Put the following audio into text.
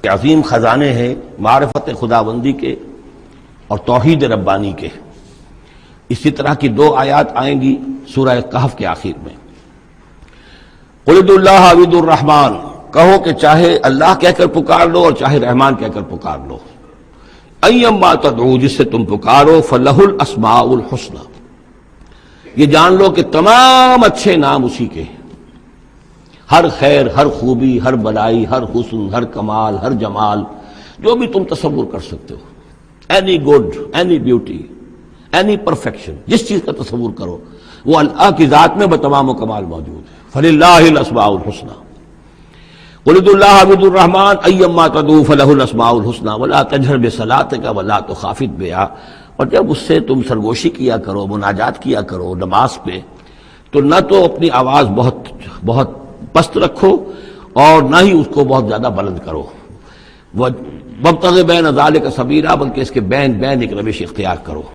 عظیم خزانے ہیں معرفت خداوندی کے اور توحید ربانی کے۔ اسی طرح کی دو آیات آئیں گی سورہ کہف کے آخر میں۔ قل ادعوا اللہ او ادعوا الرحمن، کہو کہ چاہے اللہ کہہ کر پکار لو اور چاہے رحمان کہہ کر پکار لو۔ ایما تدعو، جس سے تم پکارو، فلہ الاسماء الحسنی، یہ جان لو کہ تمام اچھے نام اسی کے ہیں۔ ہر خیر، ہر خوبی، ہر بلائی، ہر حسن، ہر کمال، ہر جمال، جو بھی تم تصور کر سکتے ہو، any good, any beauty, any perfection, جس چیز کا تصور کرو وہ اللہ کی ذات میں بتمام و کمال موجود ہے۔ فللہ الاسماء الحسنی، قل ادعوا اللہ او ادعوا الرحمن ایما تدعوا فلہ الاسماء الحسنی ولا تجہر بصلاتک ولا تخافت بہا۔ اور جب اس سے تم سرگوشی کیا کرو، مناجات کیا کرو نماز پہ، تو نہ تو اپنی آواز بہت پست رکھو اور نہ ہی اس کو بہت زیادہ بلند کرو، وابتغ بین ذلک سبیلا، بلکہ اس کے بین ایک روش اختیار کرو۔